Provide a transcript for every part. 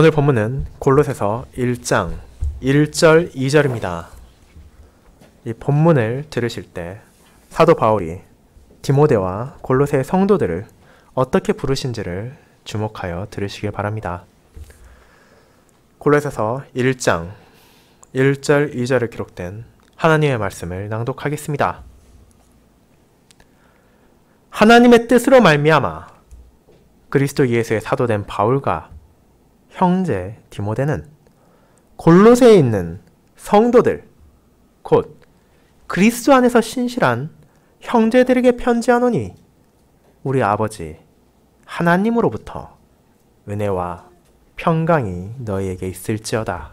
오늘 본문은 골로새서 1장 1절 2절입니다. 이 본문을 들으실 때 사도 바울이 디모데와 골로새 성도들을 어떻게 부르신지를 주목하여 들으시길 바랍니다. 골로새서 1장 1절 2절에 기록된 하나님의 말씀을 낭독하겠습니다. 하나님의 뜻으로 말미암아 그리스도 예수의 사도된 바울과 형제 디모데는 골로새에 있는 성도들 곧 그리스도 안에서 신실한 형제들에게 편지하노니 우리 아버지 하나님으로부터 은혜와 평강이 너희에게 있을지어다.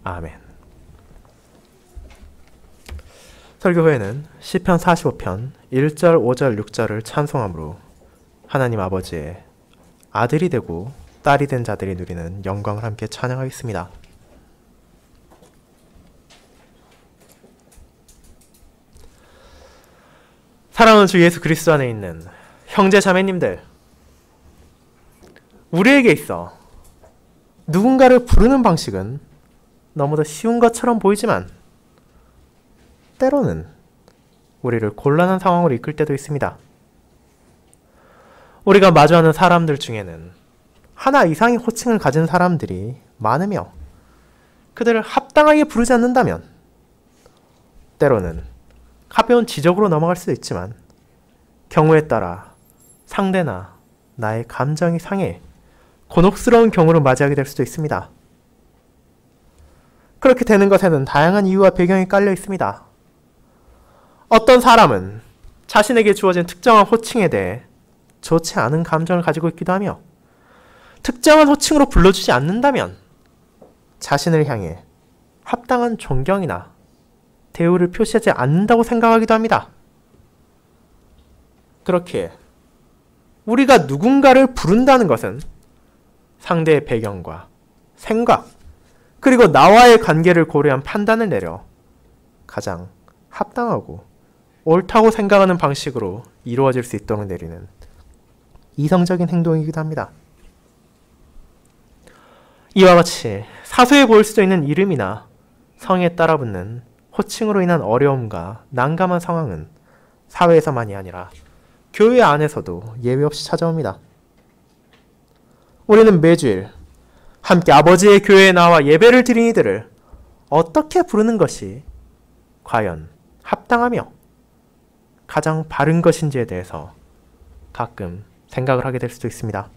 아멘. 설교 후에는 시편 45편 1절, 5절, 6절을 찬송함으로 하나님 아버지의 아들이 되고 딸이 된 자들이 누리는 영광을 함께 찬양하겠습니다. 사랑하는 주 예수 그리스도 안에 있는 형제 자매님들, 우리에게 있어 누군가를 부르는 방식은 너무도 쉬운 것처럼 보이지만 때로는 우리를 곤란한 상황으로 이끌 때도 있습니다. 우리가 마주하는 사람들 중에는 하나 이상의 호칭을 가진 사람들이 많으며 그들을 합당하게 부르지 않는다면 때로는 가벼운 지적으로 넘어갈 수도 있지만 경우에 따라 상대나 나의 감정이 상해 곤혹스러운 경우를 맞이하게 될 수도 있습니다. 그렇게 되는 것에는 다양한 이유와 배경이 깔려 있습니다. 어떤 사람은 자신에게 주어진 특정한 호칭에 대해 좋지 않은 감정을 가지고 있기도 하며 특정한 호칭으로 불러주지 않는다면 자신을 향해 합당한 존경이나 대우를 표시하지 않는다고 생각하기도 합니다. 그렇게 우리가 누군가를 부른다는 것은 상대의 배경과 생각, 그리고 나와의 관계를 고려한 판단을 내려 가장 합당하고 옳다고 생각하는 방식으로 이루어질 수 있도록 내리는 이성적인 행동이기도 합니다. 이와 같이 사소해 보일 수도 있는 이름이나 성에 따라붙는 호칭으로 인한 어려움과 난감한 상황은 사회에서만이 아니라 교회 안에서도 예외 없이 찾아옵니다. 우리는 매주일 함께 아버지의 교회에 나와 예배를 드린 이들을 어떻게 부르는 것이 과연 합당하며 가장 바른 것인지에 대해서 가끔 생각을 하게 될 수도 있습니다.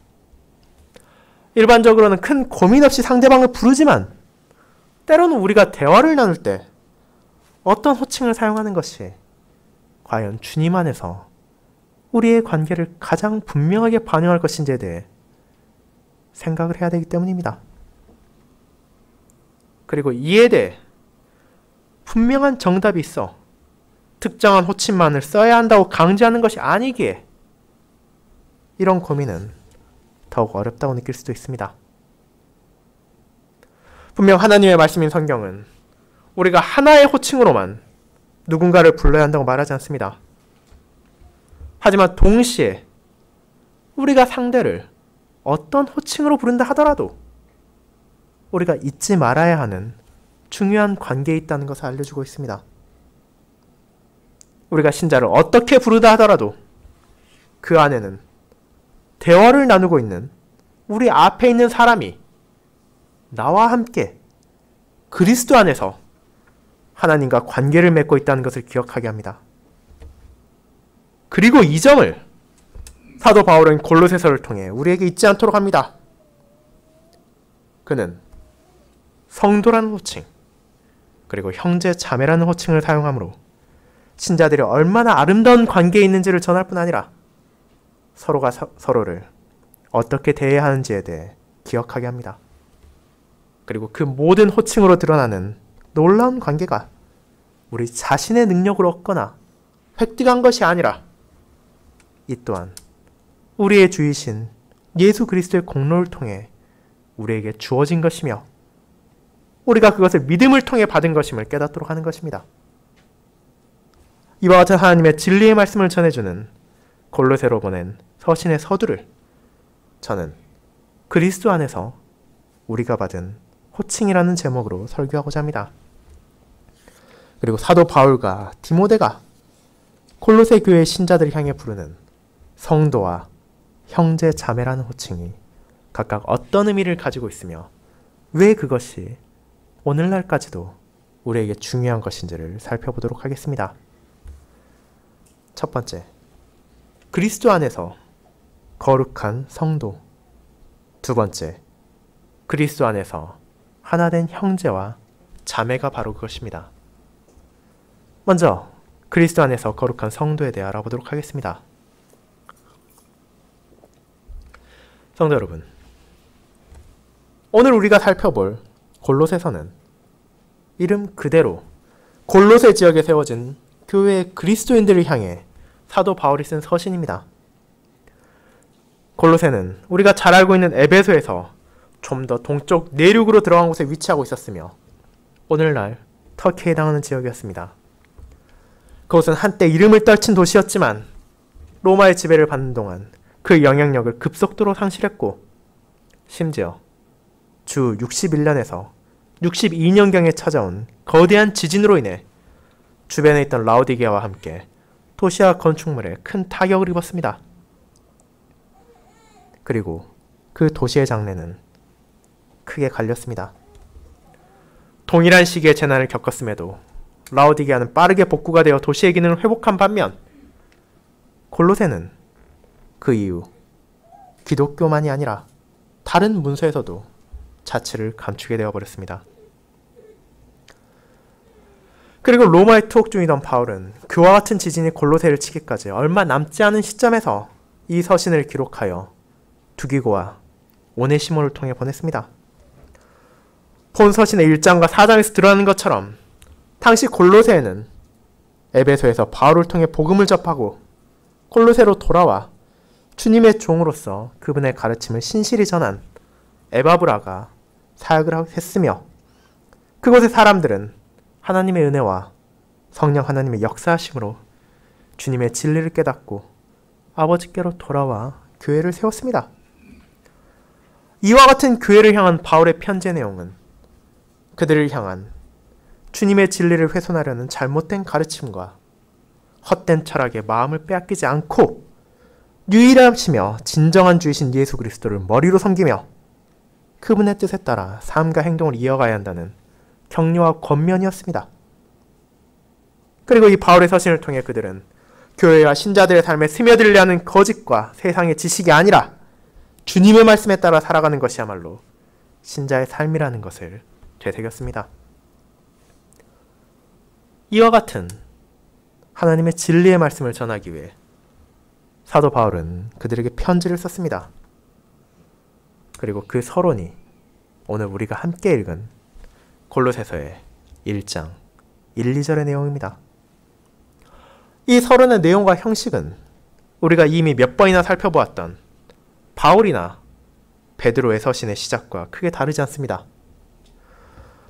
일반적으로는 큰 고민 없이 상대방을 부르지만 때로는 우리가 대화를 나눌 때 어떤 호칭을 사용하는 것이 과연 주님 안에서 우리의 관계를 가장 분명하게 반영할 것인지에 대해 생각을 해야 되기 때문입니다. 그리고 이에 대해 분명한 정답이 있어 특정한 호칭만을 써야 한다고 강제하는 것이 아니기에 이런 고민은 더욱 어렵다고 느낄 수도 있습니다. 분명 하나님의 말씀인 성경은 우리가 하나의 호칭으로만 누군가를 불러야 한다고 말하지 않습니다. 하지만 동시에 우리가 상대를 어떤 호칭으로 부른다 하더라도 우리가 잊지 말아야 하는 중요한 관계에 있다는 것을 알려주고 있습니다. 우리가 신자를 어떻게 부르다 하더라도 그 안에는 대화를 나누고 있는 우리 앞에 있는 사람이 나와 함께 그리스도 안에서 하나님과 관계를 맺고 있다는 것을 기억하게 합니다. 그리고 이 점을 사도 바울은 골로새서를 통해 우리에게 잊지 않도록 합니다. 그는 성도라는 호칭, 그리고 형제 자매라는 호칭을 사용하므로 신자들이 얼마나 아름다운 관계에 있는지를 전할 뿐 아니라 서로가 서로를 어떻게 대해야 하는지에 대해 기억하게 합니다. 그리고 그 모든 호칭으로 드러나는 놀라운 관계가 우리 자신의 능력으로 얻거나 획득한 것이 아니라 이 또한 우리의 주이신 예수 그리스도의 공로를 통해 우리에게 주어진 것이며 우리가 그것을 믿음을 통해 받은 것임을 깨닫도록 하는 것입니다. 이와 같은 하나님의 진리의 말씀을 전해주는 골로새로 보낸 서신의 서두를 저는 그리스도 안에서 우리가 받은 호칭이라는 제목으로 설교하고자 합니다. 그리고 사도 바울과 디모데가 골로새 교회 신자들을 향해 부르는 성도와 형제 자매라는 호칭이 각각 어떤 의미를 가지고 있으며 왜 그것이 오늘날까지도 우리에게 중요한 것인지를 살펴보도록 하겠습니다. 첫 번째, 그리스도 안에서 거룩한 성도. 두 번째, 그리스도 안에서 하나된 형제와 자매가 바로 그것입니다. 먼저 그리스도 안에서 거룩한 성도에 대해 알아보도록 하겠습니다. 성도 여러분, 오늘 우리가 살펴볼 골로새서는 이름 그대로 골로새 지역에 세워진 교회의 그리스도인들을 향해 사도 바울이 쓴 서신입니다. 골로새는 우리가 잘 알고 있는 에베소에서 좀 더 동쪽 내륙으로 들어간 곳에 위치하고 있었으며 오늘날 터키에 해당하는 지역이었습니다. 그곳은 한때 이름을 떨친 도시였지만 로마의 지배를 받는 동안 그 영향력을 급속도로 상실했고 심지어 주 61년에서 62년경에 찾아온 거대한 지진으로 인해 주변에 있던 라오디게아와 함께 도시와 건축물에 큰 타격을 입었습니다. 그리고 그 도시의 장래는 크게 갈렸습니다. 동일한 시기에 재난을 겪었음에도 라오디게아는 빠르게 복구가 되어 도시의 기능을 회복한 반면 골로새는 그 이후 기독교만이 아니라 다른 문서에서도 자취를 감추게 되어버렸습니다. 그리고 로마에 투옥 중이던 바울은 그와 같은 지진이 골로새를 치기까지 얼마 남지 않은 시점에서 이 서신을 기록하여 두기고와 오네시모를 통해 보냈습니다. 본 서신의 1장과 4장에서 드러나는 것처럼 당시 골로새에는 에베소에서 바울을 통해 복음을 접하고 골로새로 돌아와 주님의 종으로서 그분의 가르침을 신실히 전한 에바브라가 사역을 했으며 그곳의 사람들은 하나님의 은혜와 성령 하나님의 역사하심으로 주님의 진리를 깨닫고 아버지께로 돌아와 교회를 세웠습니다. 이와 같은 교회를 향한 바울의 편지의 내용은 그들을 향한 주님의 진리를 훼손하려는 잘못된 가르침과 헛된 철학에 마음을 빼앗기지 않고 유일하시며 진정한 주이신 예수 그리스도를 머리로 섬기며 그분의 뜻에 따라 삶과 행동을 이어가야 한다는 격려와 권면이었습니다. 그리고 이 바울의 서신을 통해 그들은 교회와 신자들의 삶에 스며들려 하는 거짓과 세상의 지식이 아니라 주님의 말씀에 따라 살아가는 것이야말로 신자의 삶이라는 것을 되새겼습니다. 이와 같은 하나님의 진리의 말씀을 전하기 위해 사도 바울은 그들에게 편지를 썼습니다. 그리고 그 서론이 오늘 우리가 함께 읽은 골로새서의 1장 1, 2절의 내용입니다. 이 서론의 내용과 형식은 우리가 이미 몇 번이나 살펴보았던 바울이나 베드로의 서신의 시작과 크게 다르지 않습니다.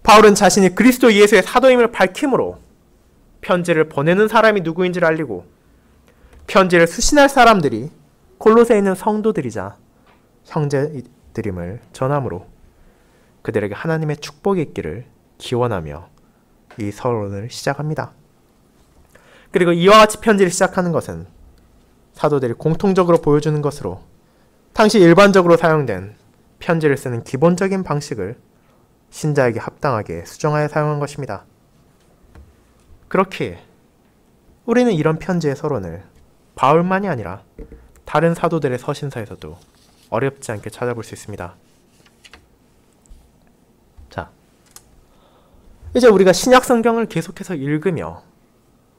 바울은 자신이 그리스도 예수의 사도임을 밝힘으로 편지를 보내는 사람이 누구인지를 알리고 편지를 수신할 사람들이 골로새에 있는 성도들이자 형제들임을 전함으로 그들에게 하나님의 축복이 있기를 기원하며 이 서론을 시작합니다. 그리고 이와 같이 편지를 시작하는 것은 사도들이 공통적으로 보여주는 것으로 당시 일반적으로 사용된 편지를 쓰는 기본적인 방식을 신자에게 합당하게 수정하여 사용한 것입니다. 그렇기에 우리는 이런 편지의 서론을 바울만이 아니라 다른 사도들의 서신서에서도 어렵지 않게 찾아볼 수 있습니다. 자, 이제 우리가 신약 성경을 계속해서 읽으며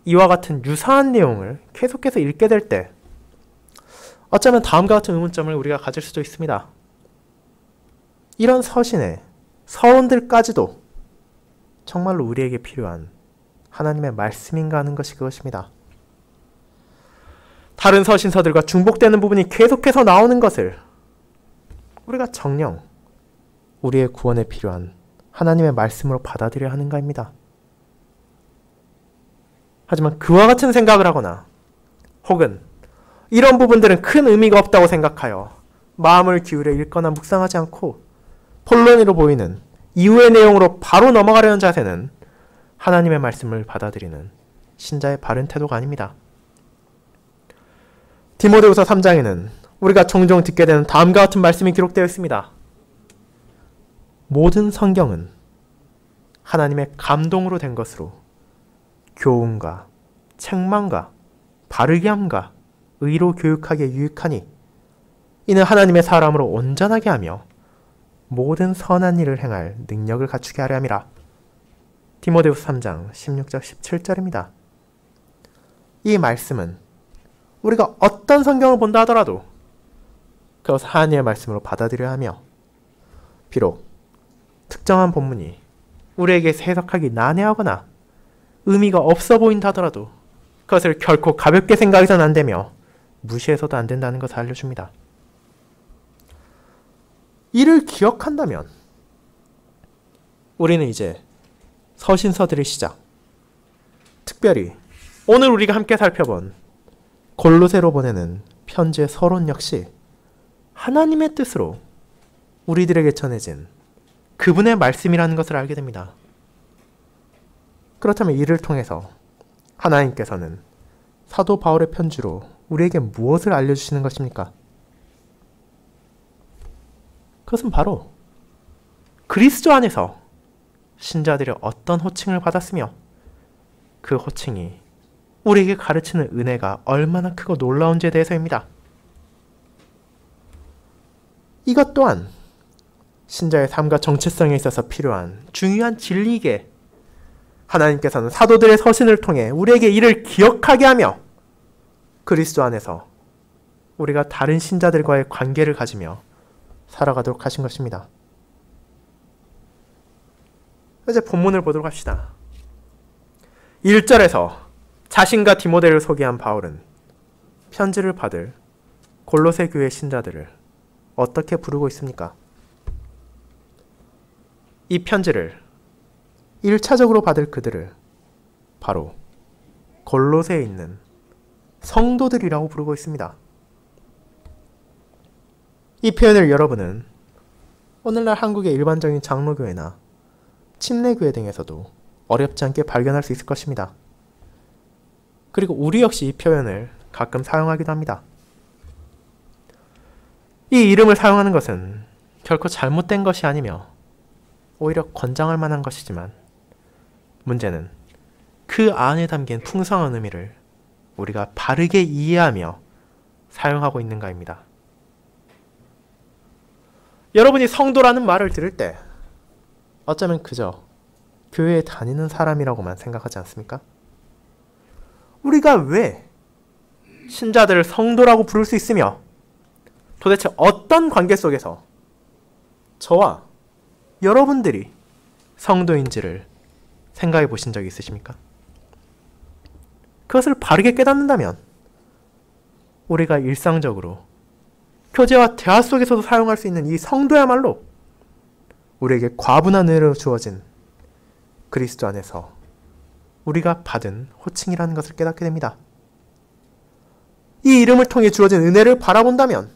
이와 같은 유사한 내용을 계속해서 읽게 될 때 어쩌면 다음과 같은 의문점을 우리가 가질 수도 있습니다. 이런 서신의 서론들까지도 정말로 우리에게 필요한 하나님의 말씀인가 하는 것이 그것입니다. 다른 서신서들과 중복되는 부분이 계속해서 나오는 것을 우리가 정녕 우리의 구원에 필요한 하나님의 말씀으로 받아들여야 하는가입니다. 하지만 그와 같은 생각을 하거나 혹은 이런 부분들은 큰 의미가 없다고 생각하여 마음을 기울여 읽거나 묵상하지 않고 본론으로 보이는 이후의 내용으로 바로 넘어가려는 자세는 하나님의 말씀을 받아들이는 신자의 바른 태도가 아닙니다. 디모데후서 3장에는 우리가 종종 듣게 되는 다음과 같은 말씀이 기록되어 있습니다. 모든 성경은 하나님의 감동으로 된 것으로 교훈과 책망과 바르게 함과 의로 교육하기에 유익하니 이는 하나님의 사람으로 온전하게 하며 모든 선한 일을 행할 능력을 갖추게 하려 함이라. 디모데후서 3장 16절 17절입니다. 이 말씀은 우리가 어떤 성경을 본다 하더라도 그것을 하나님의 말씀으로 받아들여야 하며 비록 특정한 본문이 우리에게 해석하기 난해하거나 의미가 없어 보인다 하더라도 그것을 결코 가볍게 생각해서는 안 되며 무시해서도 안 된다는 것을 알려줍니다. 이를 기억한다면 우리는 이제 서신서들의 시작, 특별히 오늘 우리가 함께 살펴본 골로새로 보내는 편지의 서론 역시 하나님의 뜻으로 우리들에게 전해진 그분의 말씀이라는 것을 알게 됩니다. 그렇다면 이를 통해서 하나님께서는 사도 바울의 편지로 우리에게 무엇을 알려주시는 것입니까? 그것은 바로 그리스도 안에서 신자들이 어떤 호칭을 받았으며 그 호칭이 우리에게 가르치는 은혜가 얼마나 크고 놀라운지에 대해서입니다. 이것 또한 신자의 삶과 정체성에 있어서 필요한 중요한 진리이기에 하나님께서는 사도들의 서신을 통해 우리에게 이를 기억하게 하며 그리스도 안에서 우리가 다른 신자들과의 관계를 가지며 살아가도록 하신 것입니다. 이제 본문을 보도록 합시다. 1절에서 자신과 디모데를 소개한 바울은 편지를 받을 골로새 교회 신자들을 어떻게 부르고 있습니까? 이 편지를 1차적으로 받을 그들을 바로 골로새에 있는 성도들이라고 부르고 있습니다. 이 표현을 여러분은 오늘날 한국의 일반적인 장로교회나 침례교회 등에서도 어렵지 않게 발견할 수 있을 것입니다. 그리고 우리 역시 이 표현을 가끔 사용하기도 합니다. 이 이름을 사용하는 것은 결코 잘못된 것이 아니며 오히려 권장할 만한 것이지만 문제는 그 안에 담긴 풍성한 의미를 우리가 바르게 이해하며 사용하고 있는가입니다. 여러분이 성도라는 말을 들을 때 어쩌면 그저 교회에 다니는 사람이라고만 생각하지 않습니까? 우리가 왜 신자들을 성도라고 부를 수 있으며 도대체 어떤 관계 속에서 저와 여러분들이 성도인지를 생각해 보신 적이 있으십니까? 그것을 바르게 깨닫는다면 우리가 일상적으로 교제와 대화 속에서도 사용할 수 있는 이 성도야말로 우리에게 과분한 은혜로 주어진 그리스도 안에서 우리가 받은 호칭이라는 것을 깨닫게 됩니다. 이 이름을 통해 주어진 은혜를 바라본다면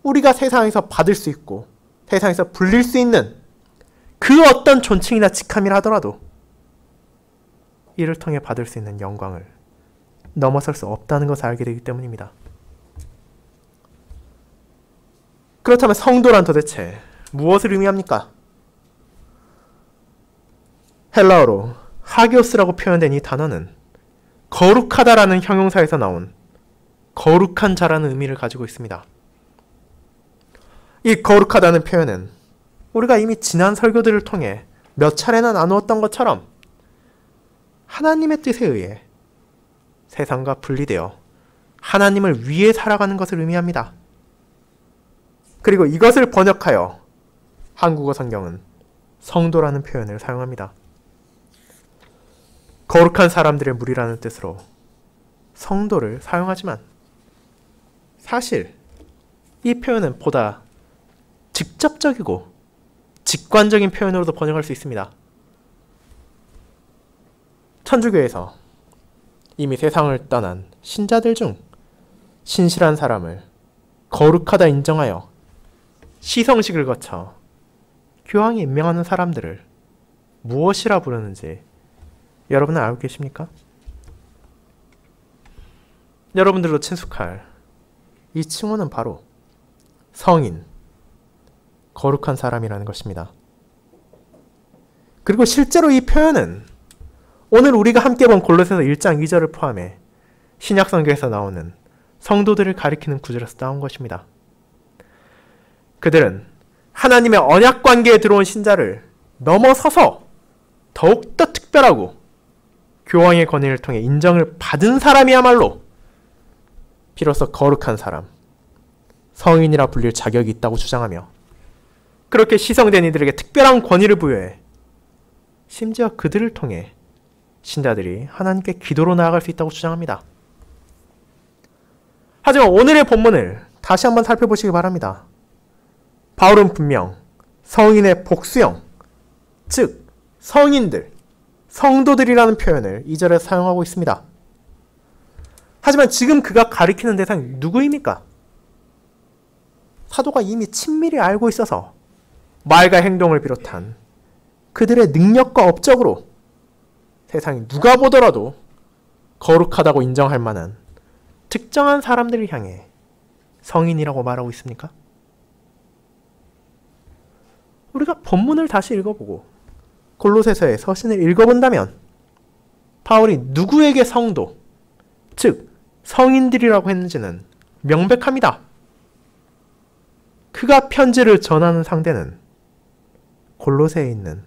우리가 세상에서 받을 수 있고 세상에서 불릴 수 있는 그 어떤 존칭이나 직함이라 하더라도 이를 통해 받을 수 있는 영광을 넘어설 수 없다는 것을 알게 되기 때문입니다. 그렇다면 성도란 도대체 무엇을 의미합니까? 헬라어로 하기오스라고 표현된 이 단어는 거룩하다라는 형용사에서 나온 거룩한 자라는 의미를 가지고 있습니다. 이 거룩하다는 표현은 우리가 이미 지난 설교들을 통해 몇 차례나 나누었던 것처럼 하나님의 뜻에 의해 세상과 분리되어 하나님을 위해 살아가는 것을 의미합니다. 그리고 이것을 번역하여 한국어 성경은 성도라는 표현을 사용합니다. 거룩한 사람들의 무리라는 뜻으로 성도를 사용하지만 사실 이 표현은 보다 직접적이고 직관적인 표현으로도 번역할 수 있습니다. 천주교에서 이미 세상을 떠난 신자들 중 신실한 사람을 거룩하다 인정하여 시성식을 거쳐 교황이 임명하는 사람들을 무엇이라 부르는지 여러분은 알고 계십니까? 여러분들도 친숙할 이 칭호는 바로 성인, 거룩한 사람이라는 것입니다. 그리고 실제로 이 표현은 오늘 우리가 함께 본 골로새서 1장 2절을 포함해 신약성경에서 나오는 성도들을 가리키는 구절에서 나온 것입니다. 그들은 하나님의 언약 관계에 들어온 신자를 넘어서서 더욱더 특별하고 교황의 권위를 통해 인정을 받은 사람이야말로 비로소 거룩한 사람, 성인이라 불릴 자격이 있다고 주장하며 그렇게 시성된 이들에게 특별한 권위를 부여해 심지어 그들을 통해 신자들이 하나님께 기도로 나아갈 수 있다고 주장합니다. 하지만 오늘의 본문을 다시 한번 살펴보시기 바랍니다. 바울은 분명 성인의 복수형, 즉 성인들, 성도들이라는 표현을 2절에 사용하고 있습니다. 하지만 지금 그가 가리키는 대상이 누구입니까? 사도가 이미 친밀히 알고 있어서 말과 행동을 비롯한 그들의 능력과 업적으로 세상이 누가 보더라도 거룩하다고 인정할 만한 특정한 사람들을 향해 성인이라고 말하고 있습니까? 우리가 본문을 다시 읽어보고 골로새서의 서신을 읽어본다면 바울이 누구에게 성도, 즉 성인들이라고 했는지는 명백합니다. 그가 편지를 전하는 상대는 골로새에 있는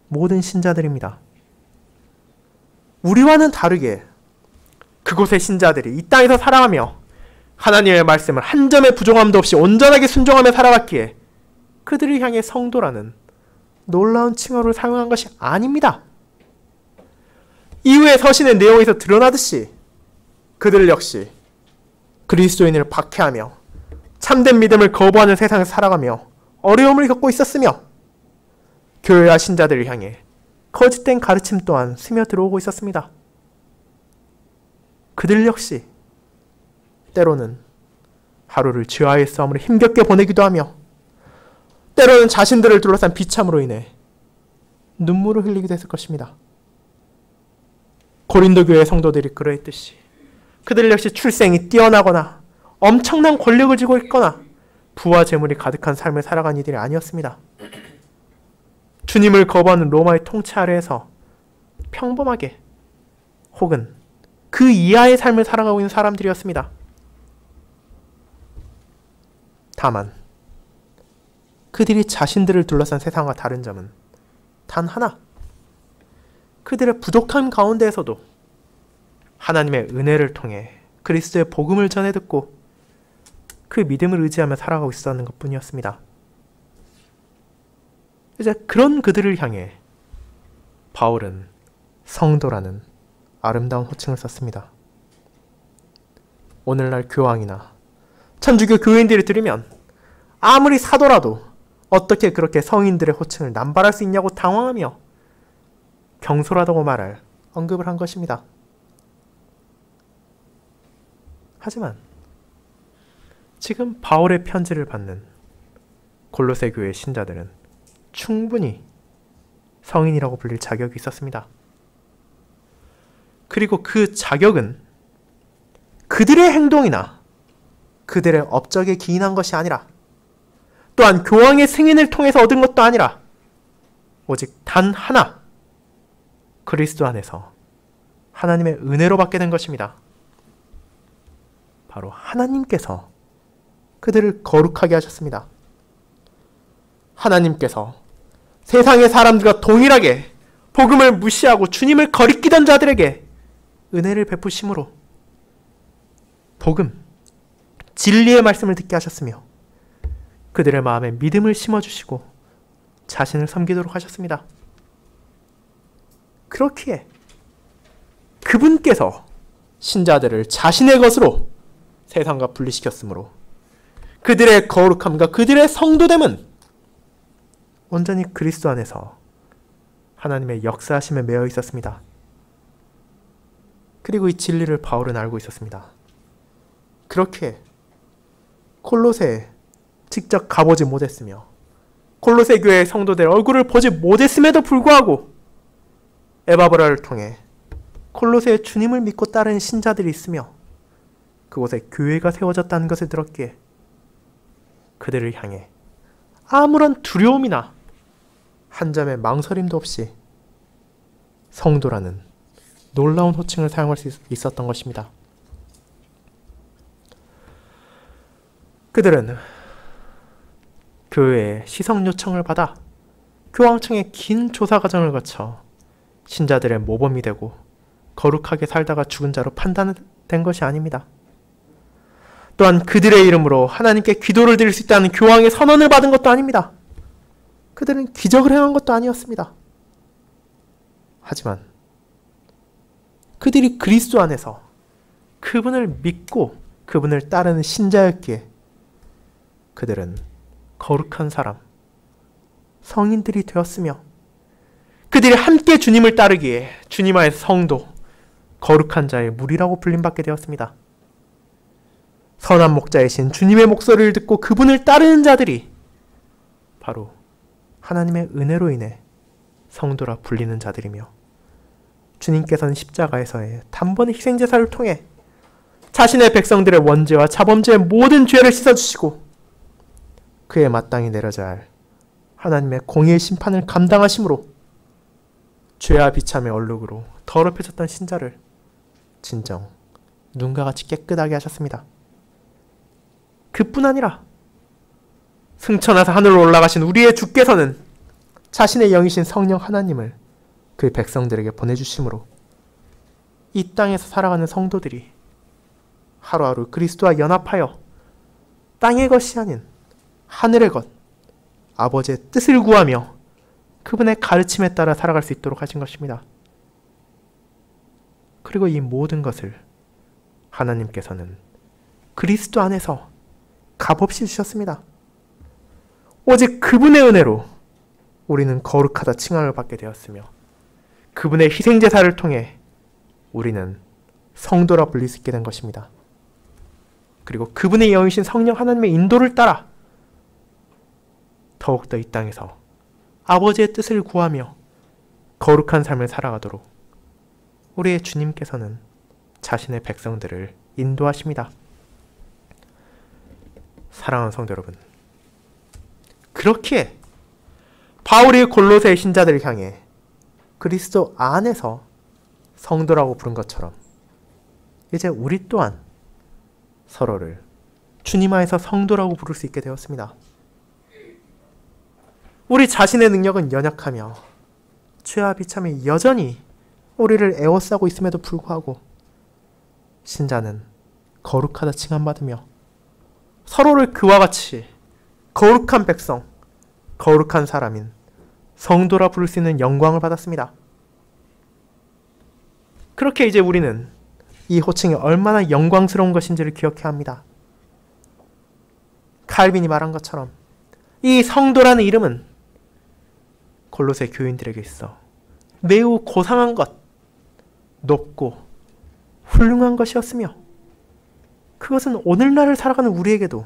모든 신자들입니다. 우리와는 다르게 그곳의 신자들이 이 땅에서 살아가며 하나님의 말씀을 한 점의 부족함도 없이 온전하게 순종하며 살아갔기에 그들을 향해 성도라는 놀라운 칭호를 사용한 것이 아닙니다. 이후의 서신의 내용에서 드러나듯이 그들 역시 그리스도인을 박해하며 참된 믿음을 거부하는 세상에서 살아가며 어려움을 겪고 있었으며 교회와 신자들을 향해 거짓된 가르침 또한 스며들어오고 있었습니다. 그들 역시 때로는 하루를 죄와의 싸움으로 힘겹게 보내기도 하며 때로는 자신들을 둘러싼 비참으로 인해 눈물을 흘리기도 했을 것입니다. 고린도 교회 성도들이 그러했듯이 그들 역시 출생이 뛰어나거나 엄청난 권력을 쥐고 있거나 부와 재물이 가득한 삶을 살아간 이들이 아니었습니다. 주님을 거부하는 로마의 통치 아래에서 평범하게 혹은 그 이하의 삶을 살아가고 있는 사람들이었습니다. 다만 그들이 자신들을 둘러싼 세상과 다른 점은 단 하나, 그들의 부족함 가운데에서도 하나님의 은혜를 통해 그리스도의 복음을 전해 듣고 그 믿음을 의지하며 살아가고 있었는 것뿐이었습니다. 이제 그런 그들을 향해 바울은 성도라는 아름다운 호칭을 썼습니다. 오늘날 교황이나 천주교 교인들이 들으면 아무리 사도라도 어떻게 그렇게 성인들의 호칭을 남발할 수 있냐고 당황하며 경솔하다고 말할 언급을 한 것입니다. 하지만 지금 바울의 편지를 받는 골로새 교회 신자들은 충분히 성인이라고 불릴 자격이 있었습니다. 그리고 그 자격은 그들의 행동이나 그들의 업적에 기인한 것이 아니라 또한 교황의 승인을 통해서 얻은 것도 아니라 오직 단 하나, 그리스도 안에서 하나님의 은혜로 받게 된 것입니다. 바로 하나님께서 그들을 거룩하게 하셨습니다. 하나님께서 세상의 사람들과 동일하게 복음을 무시하고 주님을 거리끼던 자들에게 은혜를 베푸심으로 복음, 진리의 말씀을 듣게 하셨으며 그들의 마음에 믿음을 심어주시고 자신을 섬기도록 하셨습니다. 그렇기에 그분께서 신자들을 자신의 것으로 세상과 분리시켰으므로 그들의 거룩함과 그들의 성도됨은 온전히 그리스도 안에서 하나님의 역사하심에 매여 있었습니다. 그리고 이 진리를 바울은 알고 있었습니다. 그렇게 콜로새에 직접 가보지 못했으며 골로새 교회의 성도들의 얼굴을 보지 못했음에도 불구하고 에바브라를 통해 골로새의 주님을 믿고 따르는 신자들이 있으며 그곳에 교회가 세워졌다는 것을 들었기에 그들을 향해 아무런 두려움이나 한 점의 망설임도 없이 성도라는 놀라운 호칭을 사용할 수 있었던 것입니다. 그들은 교회의 시성 요청을 받아 교황청의 긴 조사 과정을 거쳐 신자들의 모범이 되고 거룩하게 살다가 죽은 자로 판단된 것이 아닙니다. 또한 그들의 이름으로 하나님께 기도를 드릴 수 있다는 교황의 선언을 받은 것도 아닙니다. 그들은 기적을 행한 것도 아니었습니다. 하지만 그들이 그리스도 안에서 그분을 믿고 그분을 따르는 신자였기에 그들은 거룩한 사람, 성인들이 되었으며 그들이 함께 주님을 따르기에 주님 안에서 성도, 거룩한 자의 무리라고 불림받게 되었습니다. 선한 목자이신 주님의 목소리를 듣고 그분을 따르는 자들이 바로 하나님의 은혜로 인해 성도라 불리는 자들이며 주님께서는 십자가에서의 단번의 희생제사를 통해 자신의 백성들의 원죄와 자범죄의 모든 죄를 씻어주시고 그에 마땅히 내려져야 할 하나님의 공의의 심판을 감당하심으로 죄와 비참의 얼룩으로 더럽혀졌던 신자를 진정 눈과 같이 깨끗하게 하셨습니다. 그뿐 아니라 승천하사 하늘로 올라가신 우리의 주께서는 자신의 영이신 성령 하나님을 그 백성들에게 보내주심으로 이 땅에서 살아가는 성도들이 하루하루 그리스도와 연합하여 땅의 것이 아닌 하늘의 것, 아버지의 뜻을 구하며 그분의 가르침에 따라 살아갈 수 있도록 하신 것입니다. 그리고 이 모든 것을 하나님께서는 그리스도 안에서 값없이 주셨습니다. 오직 그분의 은혜로 우리는 거룩하다 칭함을 받게 되었으며 그분의 희생제사를 통해 우리는 성도라 불릴 수 있게 된 것입니다. 그리고 그분의 영이신 성령 하나님의 인도를 따라 더욱더 이 땅에서 아버지의 뜻을 구하며 거룩한 삶을 살아가도록 우리의 주님께서는 자신의 백성들을 인도하십니다. 사랑하는 성도 여러분, 그렇게 바울이 골로새의 신자들을 향해 그리스도 안에서 성도라고 부른 것처럼 이제 우리 또한 서로를 주님 안에서 성도라고 부를 수 있게 되었습니다. 우리 자신의 능력은 연약하며 죄와 비참이 여전히 우리를 에워싸고 있음에도 불구하고 신자는 거룩하다 칭함받으며 서로를 그와 같이 거룩한 백성, 거룩한 사람인 성도라 부를 수 있는 영광을 받았습니다. 그렇게 이제 우리는 이 호칭이 얼마나 영광스러운 것인지를 기억해야 합니다. 칼빈이 말한 것처럼 이 성도라는 이름은 골로새 교인들에게 있어 매우 고상한 것, 높고 훌륭한 것이었으며 그것은 오늘날을 살아가는 우리에게도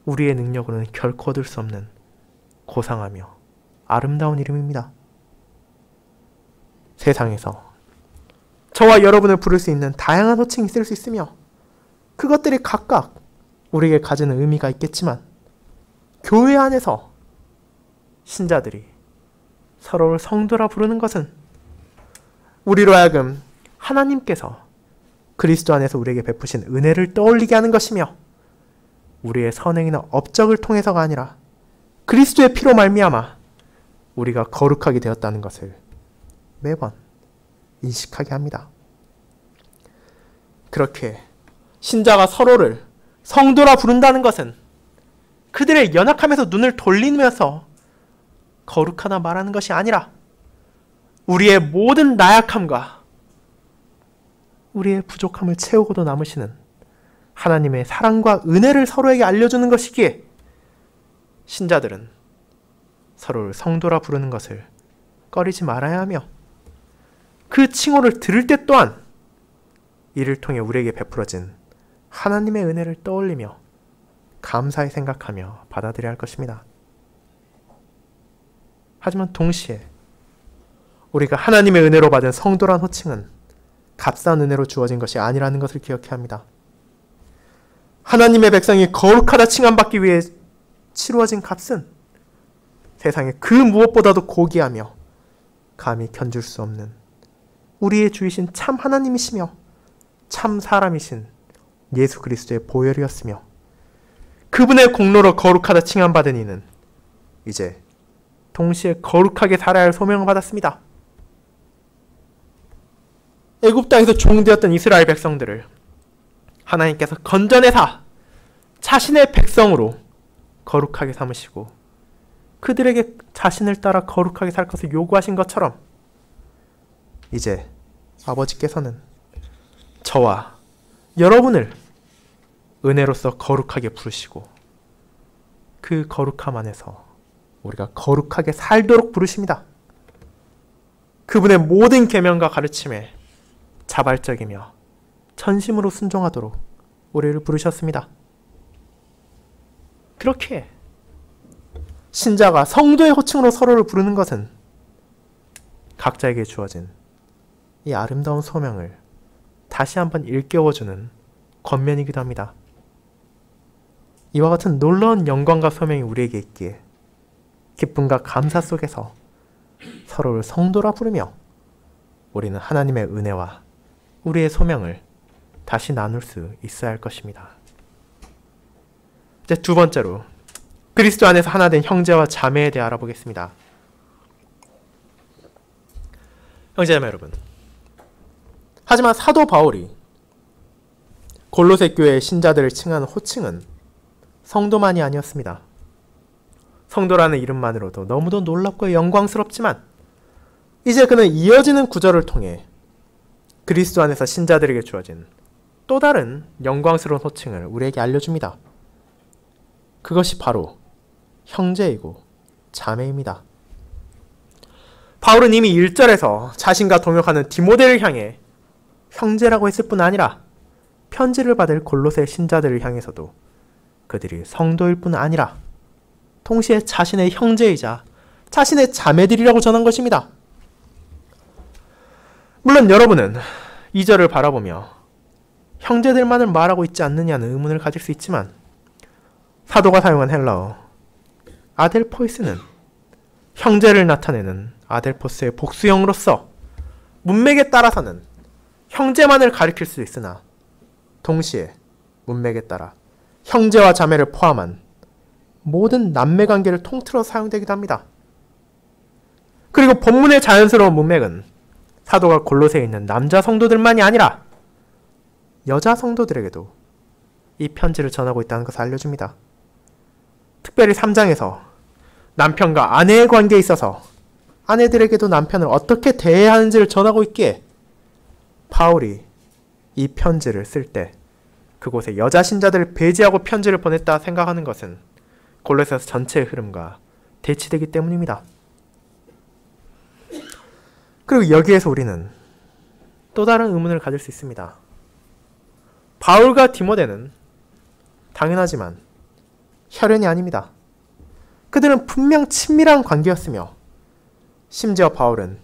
우리의 능력으로는 결코 얻을 수 없는 고상하며 아름다운 이름입니다. 세상에서 저와 여러분을 부를 수 있는 다양한 호칭이 있을 수 있으며 그것들이 각각 우리에게 가지는 의미가 있겠지만 교회 안에서 신자들이 서로를 성도라 부르는 것은 우리로 하여금 하나님께서 그리스도 안에서 우리에게 베푸신 은혜를 떠올리게 하는 것이며 우리의 선행이나 업적을 통해서가 아니라 그리스도의 피로 말미암아 우리가 거룩하게 되었다는 것을 매번 인식하게 합니다. 그렇게 신자가 서로를 성도라 부른다는 것은 그들의 연약함에서 눈을 돌리면서 거룩하다 말하는 것이 아니라 우리의 모든 나약함과 우리의 부족함을 채우고도 남으시는 하나님의 사랑과 은혜를 서로에게 알려주는 것이기에 신자들은 서로를 성도라 부르는 것을 꺼리지 말아야 하며 그 칭호를 들을 때 또한 이를 통해 우리에게 베풀어진 하나님의 은혜를 떠올리며 감사히 생각하며 받아들여야 할 것입니다. 하지만 동시에 우리가 하나님의 은혜로 받은 성도란 호칭은 값싼 은혜로 주어진 것이 아니라는 것을 기억해야 합니다. 하나님의 백성이 거룩하다 칭함받기 위해 치루어진 값은 세상에 그 무엇보다도 고귀하며 감히 견줄 수 없는 우리의 주이신 참 하나님이시며 참 사람이신 예수 그리스도의 보혈이었으며 그분의 공로로 거룩하다 칭함받은 이는 이제 동시에 거룩하게 살아야 할 소명을 받았습니다. 애굽 땅에서 종되었던 이스라엘 백성들을 하나님께서 건져내사 자신의 백성으로 거룩하게 삼으시고 그들에게 자신을 따라 거룩하게 살 것을 요구하신 것처럼 이제 아버지께서는 저와 여러분을 은혜로서 거룩하게 부르시고 그 거룩함 안에서 우리가 거룩하게 살도록 부르십니다. 그분의 모든 계명과 가르침에 자발적이며 전심으로 순종하도록 우리를 부르셨습니다. 그렇게 신자가 성도의 호칭으로 서로를 부르는 것은 각자에게 주어진 이 아름다운 소명을 다시 한번 일깨워주는 권면이기도 합니다. 이와 같은 놀라운 영광과 소명이 우리에게 있기에 기쁨과 감사 속에서 서로를 성도라 부르며 우리는 하나님의 은혜와 우리의 소명을 다시 나눌 수 있어야 할 것입니다. 이제 두 번째로 그리스도 안에서 하나 된 형제와 자매에 대해 알아보겠습니다. 형제자매 여러분, 하지만 사도 바울이 골로새 교회의 신자들을 칭하는 호칭은 성도만이 아니었습니다. 성도라는 이름만으로도 너무도 놀랍고 영광스럽지만 이제 그는 이어지는 구절을 통해 그리스도 안에서 신자들에게 주어진 또 다른 영광스러운 호칭을 우리에게 알려줍니다. 그것이 바로 형제이고 자매입니다. 바울은 이미 1절에서 자신과 동역하는 디모데를 향해 형제라고 했을 뿐 아니라 편지를 받을 골로새 신자들을 향해서도 그들이 성도일 뿐 아니라 동시에 자신의 형제이자 자신의 자매들이라고 전한 것입니다. 물론 여러분은 2절을 바라보며 형제들만을 말하고 있지 않느냐는 의문을 가질 수 있지만 사도가 사용한 헬라어 아델포이스는 형제를 나타내는 아델포스의 복수형으로서 문맥에 따라서는 형제만을 가리킬 수 있으나 동시에 문맥에 따라 형제와 자매를 포함한 모든 남매관계를 통틀어 사용되기도 합니다. 그리고 본문의 자연스러운 문맥은 사도가 골로새에 있는 남자 성도들만이 아니라 여자 성도들에게도 이 편지를 전하고 있다는 것을 알려줍니다. 특별히 3장에서 남편과 아내의 관계에 있어서 아내들에게도 남편을 어떻게 대해야 하는지를 전하고 있기에 바울이 이 편지를 쓸 때 그곳에 여자 신자들을 배제하고 편지를 보냈다 생각하는 것은 골로새서 전체의 흐름과 대치되기 때문입니다. 그리고 여기에서 우리는 또 다른 의문을 가질 수 있습니다. 바울과 디모데는 당연하지만 혈연이 아닙니다. 그들은 분명 친밀한 관계였으며 심지어 바울은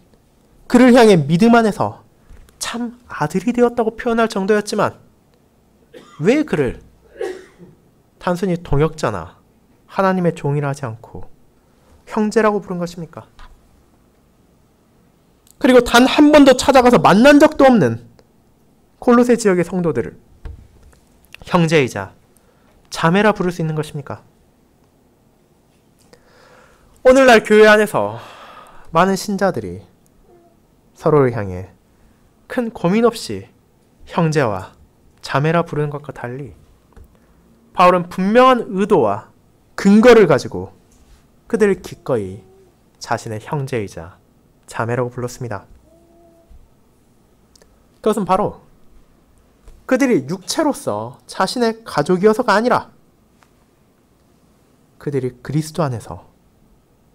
그를 향해 믿음 안에서 참 아들이 되었다고 표현할 정도였지만 왜 그를 단순히 동역자나 하나님의 종이라 하지 않고 형제라고 부른 것입니까? 그리고 단 한 번도 찾아가서 만난 적도 없는 골로새 지역의 성도들을 형제이자 자매라 부를 수 있는 것입니까? 오늘날 교회 안에서 많은 신자들이 서로를 향해 큰 고민 없이 형제와 자매라 부르는 것과 달리 바울은 분명한 의도와 근거를 가지고 그들을 기꺼이 자신의 형제이자 자매라고 불렀습니다. 그것은 바로 그들이 육체로서 자신의 가족이어서가 아니라 그들이 그리스도 안에서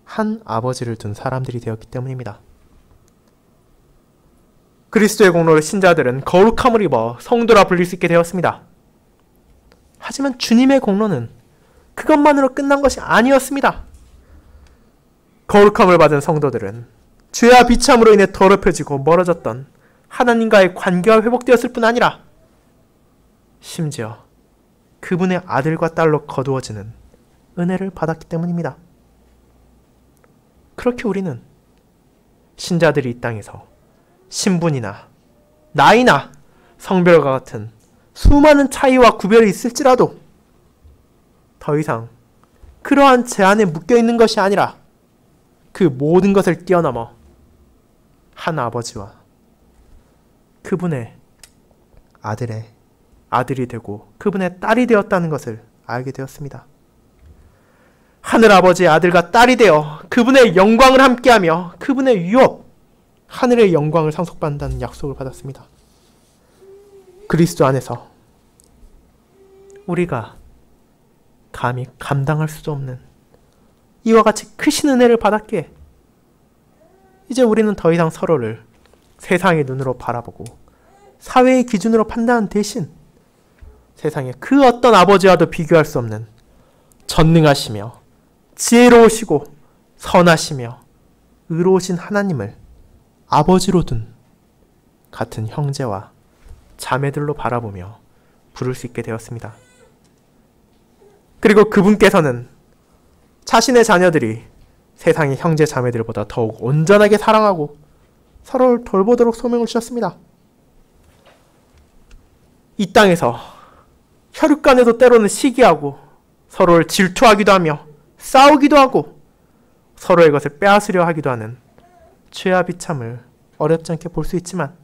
한 아버지를 둔 사람들이 되었기 때문입니다. 그리스도의 공로로 신자들은 거룩함을 입어 성도라 불릴 수 있게 되었습니다. 하지만 주님의 공로는 그것만으로 끝난 것이 아니었습니다. 거룩함을 받은 성도들은 죄와 비참으로 인해 더럽혀지고 멀어졌던 하나님과의 관계가 회복되었을 뿐 아니라 심지어 그분의 아들과 딸로 거두어지는 은혜를 받았기 때문입니다. 그렇게 우리는 신자들이 이 땅에서 신분이나 나이나 성별과 같은 수많은 차이와 구별이 있을지라도 더 이상 그러한 제한에 묶여있는 것이 아니라 그 모든 것을 뛰어넘어 한 아버지와 그분의 아들이 되고 그분의 딸이 되었다는 것을 알게 되었습니다. 하늘아버지의 아들과 딸이 되어 그분의 영광을 함께하며 그분의 유업, 하늘의 영광을 상속받는다는 약속을 받았습니다. 그리스도 안에서 우리가 감히 감당할 수도 없는 이와 같이 크신 은혜를 받았기에 이제 우리는 더 이상 서로를 세상의 눈으로 바라보고 사회의 기준으로 판단한 대신 세상의 그 어떤 아버지와도 비교할 수 없는 전능하시며 지혜로우시고 선하시며 의로우신 하나님을 아버지로 둔 같은 형제와 자매들로 바라보며 부를 수 있게 되었습니다. 그리고 그분께서는 자신의 자녀들이 세상의 형제 자매들보다 더욱 온전하게 사랑하고 서로를 돌보도록 소명을 주셨습니다. 이 땅에서 혈육 간에도 때로는 시기하고 서로를 질투하기도 하며 싸우기도 하고 서로의 것을 빼앗으려 하기도 하는 죄와 비참을 어렵지 않게 볼 수 있지만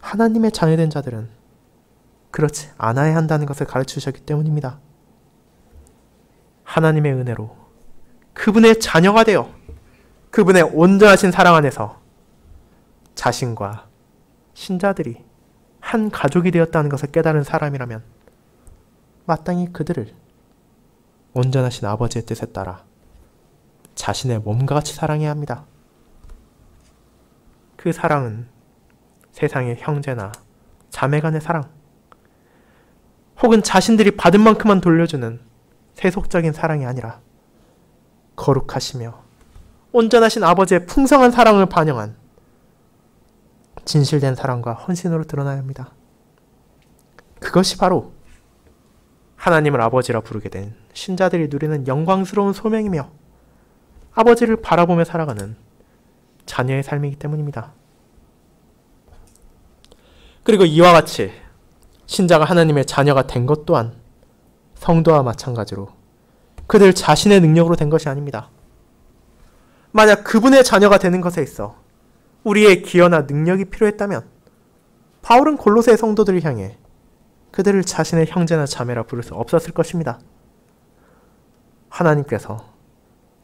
하나님의 자녀된 자들은 그렇지 않아야 한다는 것을 가르치셨기 때문입니다. 하나님의 은혜로 그분의 자녀가 되어 그분의 온전하신 사랑 안에서 자신과 신자들이 한 가족이 되었다는 것을 깨달은 사람이라면 마땅히 그들을 온전하신 아버지의 뜻에 따라 자신의 몸과 같이 사랑해야 합니다. 그 사랑은 세상의 형제나 자매 간의 사랑, 혹은 자신들이 받은 만큼만 돌려주는 세속적인 사랑이 아니라 거룩하시며 온전하신 아버지의 풍성한 사랑을 반영한 진실된 사랑과 헌신으로 드러나야 합니다. 그것이 바로 하나님을 아버지라 부르게 된 신자들이 누리는 영광스러운 소명이며 아버지를 바라보며 살아가는 자녀의 삶이기 때문입니다. 그리고 이와 같이 신자가 하나님의 자녀가 된 것 또한 성도와 마찬가지로 그들 자신의 능력으로 된 것이 아닙니다. 만약 그분의 자녀가 되는 것에 있어 우리의 기여나 능력이 필요했다면 바울은 골로새 성도들을 향해 그들을 자신의 형제나 자매라 부를 수 없었을 것입니다. 하나님께서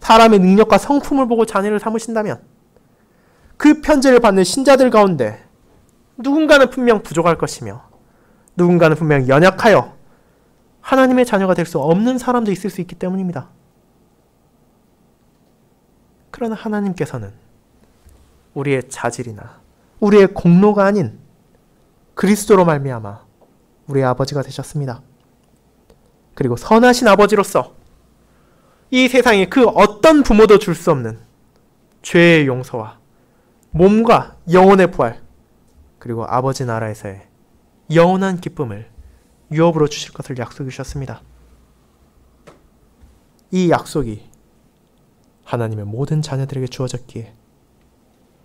사람의 능력과 성품을 보고 자녀를 삼으신다면 그 편지를 받는 신자들 가운데 누군가는 분명 부족할 것이며 누군가는 분명 연약하여 하나님의 자녀가 될 수 없는 사람도 있을 수 있기 때문입니다. 그러나 하나님께서는 우리의 자질이나 우리의 공로가 아닌 그리스도로 말미암아 우리의 아버지가 되셨습니다. 그리고 선하신 아버지로서 이 세상에 그 어떤 부모도 줄 수 없는 죄의 용서와 몸과 영혼의 부활, 그리고 아버지 나라에서의 영원한 기쁨을 유업으로 주실 것을 약속해 주셨습니다. 이 약속이 하나님의 모든 자녀들에게 주어졌기에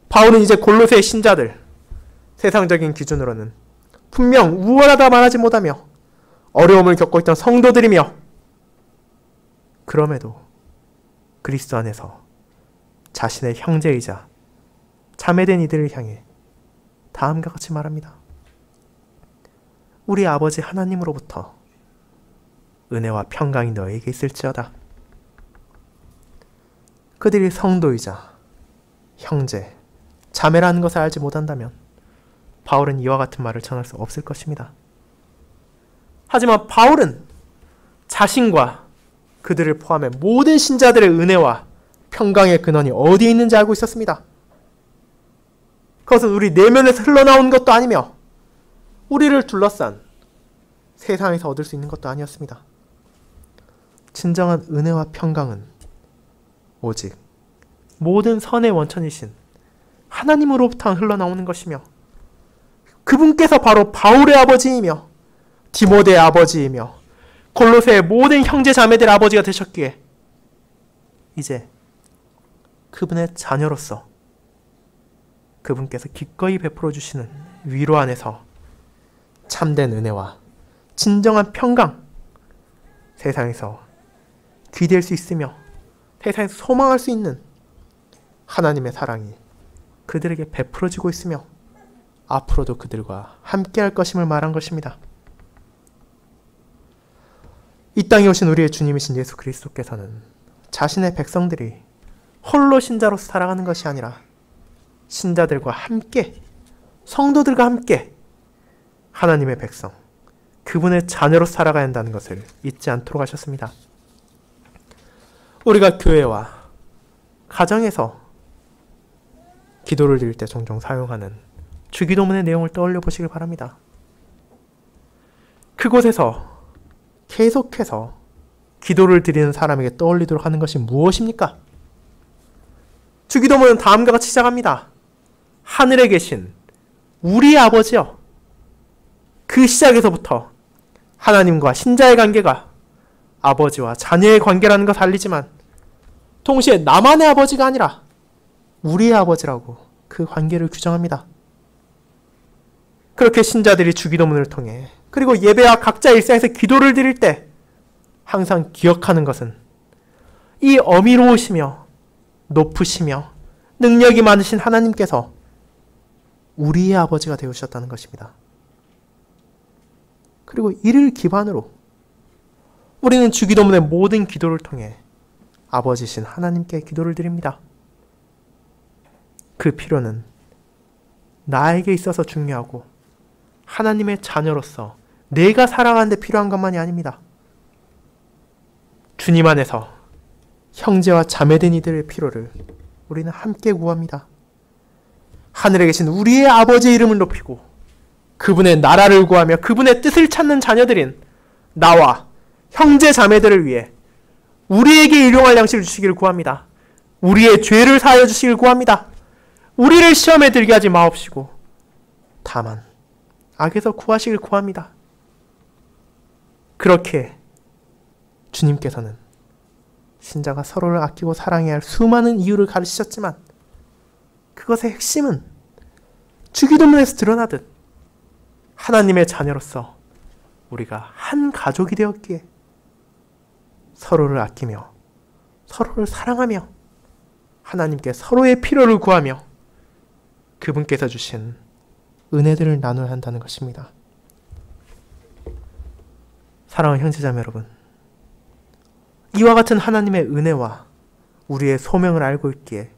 바울은 이제 골로새의 신자들, 세상적인 기준으로는 분명 우월하다 말하지 못하며 어려움을 겪고 있던 성도들이며 그럼에도 그리스도 안에서 자신의 형제이자 자매된 이들을 향해 다음과 같이 말합니다. 우리 아버지 하나님으로부터 은혜와 평강이 너에게 있을지어다. 그들이 성도이자 형제, 자매라는 것을 알지 못한다면 바울은 이와 같은 말을 전할 수 없을 것입니다. 하지만 바울은 자신과 그들을 포함해 모든 신자들의 은혜와 평강의 근원이 어디에 있는지 알고 있었습니다. 그것은 우리 내면에서 흘러나오는 것도 아니며 우리를 둘러싼 세상에서 얻을 수 있는 것도 아니었습니다. 진정한 은혜와 평강은 오직 모든 선의 원천이신 하나님으로부터 흘러나오는 것이며, 그분께서 바로 바울의 아버지이며 디모데의 아버지이며 골로새의 모든 형제 자매들의 아버지가 되셨기에 이제 그분의 자녀로서 그분께서 기꺼이 베풀어 주시는 위로 안에서 참된 은혜와 진정한 평강, 세상에서 기댈 수 있으며 세상에서 소망할 수 있는 하나님의 사랑이 그들에게 베풀어지고 있으며 앞으로도 그들과 함께할 것임을 말한 것입니다. 이 땅에 오신 우리의 주님이신 예수 그리스도께서는 자신의 백성들이 홀로 신자로서 살아가는 것이 아니라 신자들과 함께, 성도들과 함께 하나님의 백성, 그분의 자녀로 살아가야 한다는 것을 잊지 않도록 하셨습니다. 우리가 교회와 가정에서 기도를 드릴 때 종종 사용하는 주기도문의 내용을 떠올려 보시길 바랍니다. 그곳에서 계속해서 기도를 드리는 사람에게 떠올리도록 하는 것이 무엇입니까? 주기도문은 다음과 같이 시작합니다. 하늘에 계신 우리 아버지여. 그 시작에서부터 하나님과 신자의 관계가 아버지와 자녀의 관계라는 것을 알리지만 동시에 나만의 아버지가 아니라 우리의 아버지라고 그 관계를 규정합니다. 그렇게 신자들이 주기도문을 통해 그리고 예배와 각자 일상에서 기도를 드릴 때 항상 기억하는 것은 이 어미로우시며 높으시며 능력이 많으신 하나님께서 우리의 아버지가 되어주셨다는 것입니다. 그리고 이를 기반으로 우리는 주기도문의 모든 기도를 통해 아버지신 하나님께 기도를 드립니다. 그 필요는 나에게 있어서 중요하고 하나님의 자녀로서 내가 살아가는 데 필요한 것만이 아닙니다. 주님 안에서 형제와 자매된 이들의 필요를 우리는 함께 구합니다. 하늘에 계신 우리의 아버지의 이름을 높이고 그분의 나라를 구하며 그분의 뜻을 찾는 자녀들인 나와 형제 자매들을 위해 우리에게 일용할 양식을 주시기를 구합니다. 우리의 죄를 사하여 주시기를 구합니다. 우리를 시험에 들게 하지 마옵시고 다만 악에서 구하시길 구합니다. 그렇게 주님께서는 신자가 서로를 아끼고 사랑해야 할 수많은 이유를 가르치셨지만 그것의 핵심은 주기도문에서 드러나듯 하나님의 자녀로서 우리가 한 가족이 되었기에 서로를 아끼며 서로를 사랑하며 하나님께 서로의 필요를 구하며 그분께서 주신 은혜들을 나눠야 한다는 것입니다. 사랑하는 형제자매 여러분, 이와 같은 하나님의 은혜와 우리의 소명을 알고 있기에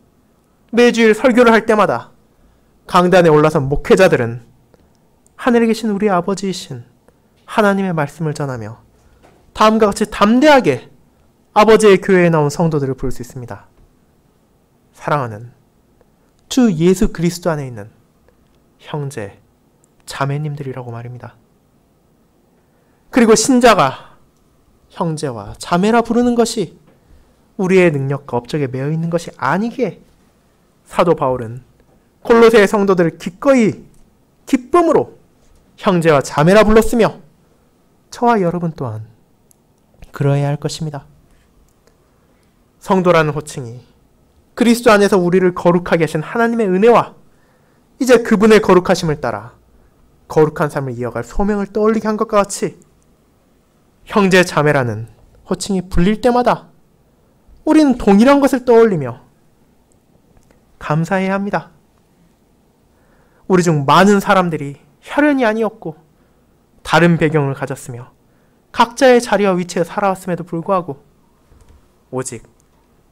매주일 설교를 할 때마다 강단에 올라선 목회자들은 하늘에 계신 우리 아버지이신 하나님의 말씀을 전하며 다음과 같이 담대하게 아버지의 교회에 나온 성도들을 부를 수 있습니다. 사랑하는 주 예수 그리스도 안에 있는 형제, 자매님들이라고 말입니다. 그리고 신자가 형제와 자매라 부르는 것이 우리의 능력과 업적에 매여 있는 것이 아니기에 사도 바울은 골로새의 성도들을 기꺼이 기쁨으로 형제와 자매라 불렀으며 저와 여러분 또한 그러해야 할 것입니다. 성도라는 호칭이 그리스도 안에서 우리를 거룩하게 하신 하나님의 은혜와 이제 그분의 거룩하심을 따라 거룩한 삶을 이어갈 소명을 떠올리게 한 것과 같이 형제 자매라는 호칭이 불릴 때마다 우리는 동일한 것을 떠올리며 감사해야 합니다. 우리 중 많은 사람들이 혈연이 아니었고 다른 배경을 가졌으며 각자의 자리와 위치에 살아왔음에도 불구하고 오직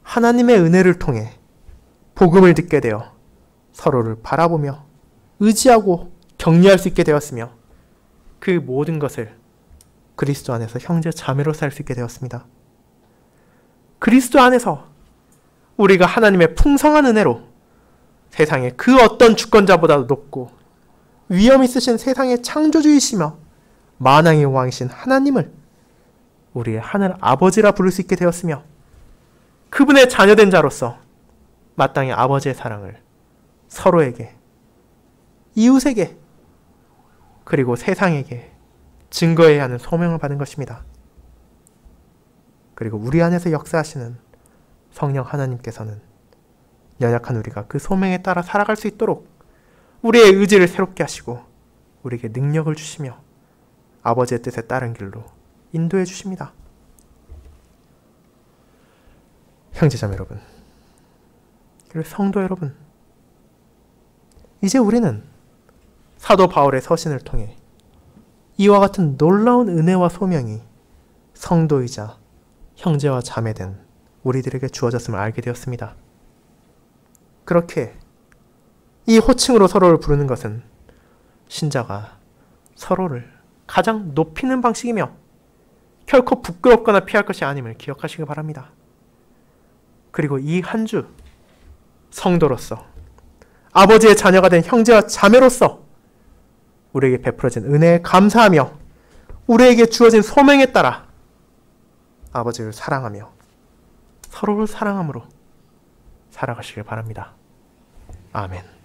하나님의 은혜를 통해 복음을 듣게 되어 서로를 바라보며 의지하고 격려할 수 있게 되었으며 그 모든 것을 그리스도 안에서 형제 자매로 살 수 있게 되었습니다. 그리스도 안에서 우리가 하나님의 풍성한 은혜로 세상의 그 어떤 주권자보다도 높고 위엄 있으신 세상의 창조주이시며 만왕의 왕이신 하나님을 우리의 하늘 아버지라 부를 수 있게 되었으며 그분의 자녀된 자로서 마땅히 아버지의 사랑을 서로에게, 이웃에게, 그리고 세상에게 증거해야 하는 소명을 받은 것입니다. 그리고 우리 안에서 역사하시는 성령 하나님께서는 연약한 우리가 그 소명에 따라 살아갈 수 있도록 우리의 의지를 새롭게 하시고 우리에게 능력을 주시며 아버지의 뜻에 따른 길로 인도해 주십니다. 형제자매 여러분, 그리고 성도 여러분, 이제 우리는 사도 바울의 서신을 통해 이와 같은 놀라운 은혜와 소명이 성도이자 형제와 자매된 우리들에게 주어졌음을 알게 되었습니다. 그렇게 이 호칭으로 서로를 부르는 것은 신자가 서로를 가장 높이는 방식이며 결코 부끄럽거나 피할 것이 아님을 기억하시기 바랍니다. 그리고 이 한 주 성도로서 아버지의 자녀가 된 형제와 자매로서 우리에게 베풀어진 은혜에 감사하며 우리에게 주어진 소명에 따라 아버지를 사랑하며 서로를 사랑함으로 살아가시길 바랍니다. 아멘.